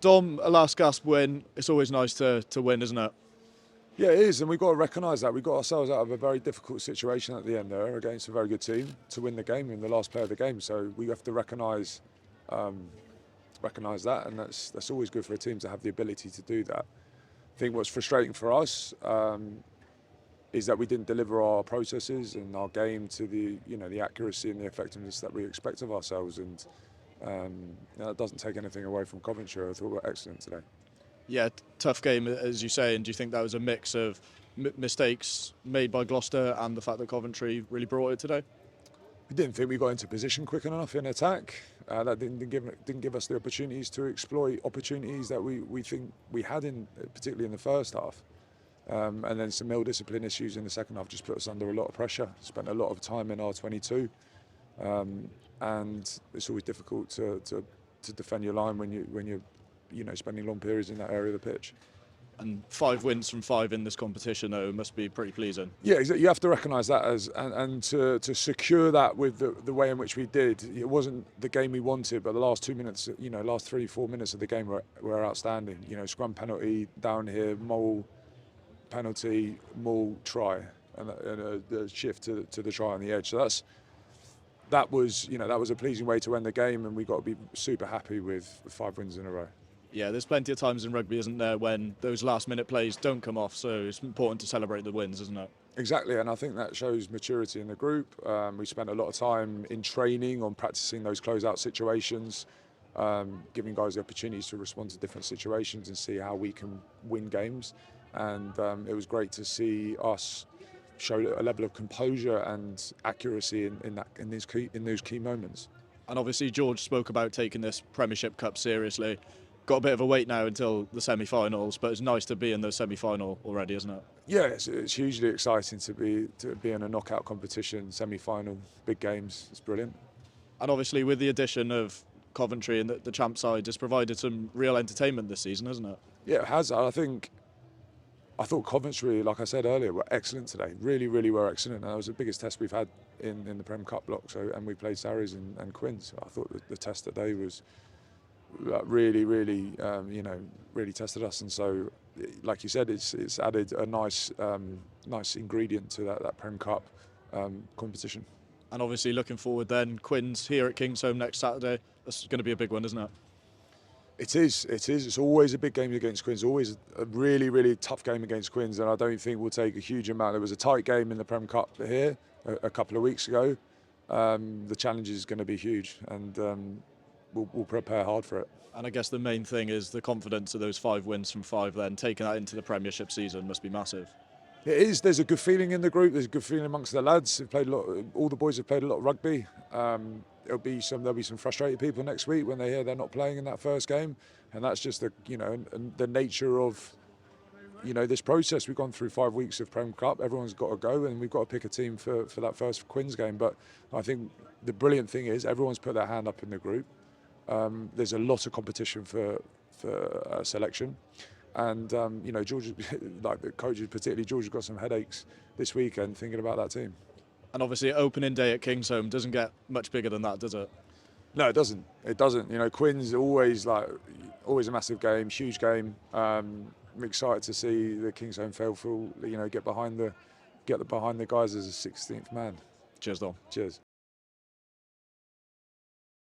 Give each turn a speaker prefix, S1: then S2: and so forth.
S1: Dom, a last gasp win. It's always nice to win, isn't it?
S2: Yeah, it is, and we've got to recognise that. We got ourselves out of a very difficult situation at the end there against a very good team to win the game in the last play of the game. So we have to recognise that, and that's always good for a team to have the ability to do that. I think what's frustrating for us is that we didn't deliver our processes and our game to the accuracy and the effectiveness that we expect of ourselves, and that doesn't take anything away from Coventry. I thought we were excellent today.
S1: Yeah, tough game, as you say. And do you think that was a mix of mistakes made by Gloucester and the fact that Coventry really brought it today?
S2: We didn't think we got into position quick enough in attack. That didn't give us the opportunities to exploit opportunities that we think we had particularly in the first half. And then some ill discipline issues in the second half just put us under a lot of pressure. Spent a lot of time in our 22, and it's always difficult to defend your line when you're spending long periods in that area of the pitch.
S1: And 5 wins from 5 in this competition, though, must be pretty pleasing.
S2: Yeah, exactly. You have to recognise that and to secure that with the way in which we did. It wasn't the game we wanted, but the last 2 minutes, last 3-4 minutes of the game were outstanding. Scrum penalty down here, Mole penalty, Mole try, and a shift to the try on the edge. So that was a pleasing way to end the game, and we got to be super happy with 5 wins in a row.
S1: Yeah, there's plenty of times in rugby, isn't there, when those last-minute plays don't come off, so it's important to celebrate the wins, isn't it?
S2: Exactly, and I think that shows maturity in the group. We spent a lot of time in training on practicing those close-out situations, giving guys the opportunities to respond to different situations and see how we can win games. And it was great to see us show a level of composure and accuracy in those key moments.
S1: And obviously George spoke about taking this Premiership Cup seriously. Got a bit of a wait now until the semi-finals, but it's nice to be in the semi-final already, isn't it?
S2: Yeah, it's hugely exciting to be in a knockout competition, semi-final, big games. It's brilliant.
S1: And obviously with the addition of Coventry and the champ side, it's provided some real entertainment this season, hasn't it?
S2: Yeah, it has. I thought Coventry, like I said earlier, were excellent today. Really, really were excellent. And that was the biggest test we've had in the Prem Cup block. And we played Sarries and Quins. So I thought the test today was really, really, really tested us. And so, like you said, it's added a nice ingredient to that Prem Cup competition.
S1: And obviously looking forward then, Quins here at Kingsholm next Saturday. That's going to be a big one, isn't it?
S2: It is. It's always a big game against Quins. Always a really, really tough game against Quins, and I don't think we'll take a huge amount. There was a tight game in the Prem Cup here a couple of weeks ago. The challenge is going to be huge, and we'll prepare hard for it.
S1: And I guess the main thing is the confidence of those 5 wins from 5. Then taking that into the Premiership season must be massive.
S2: It is. There's a good feeling in the group. There's a good feeling amongst the lads. They've played a lot. All the boys have played a lot of rugby. There'll be some frustrated people next week when they hear they're not playing in that first game, and that's just the nature of this process. We've gone through 5 weeks of Prem Cup. Everyone's got to go, and we've got to pick a team for that first Quins game. But I think the brilliant thing is everyone's put their hand up in the group. There's a lot of competition for selection. And George, like the coaches, particularly George, has got some headaches this weekend thinking about that team.
S1: And obviously opening day at Kingsholm doesn't get much bigger than that, does it?
S2: No, it doesn't. It doesn't. Quins always a massive game, huge game. I'm excited to see the Kingsholm faithful, get behind the guys as a 16th man.
S1: Cheers, Dom.
S2: Cheers.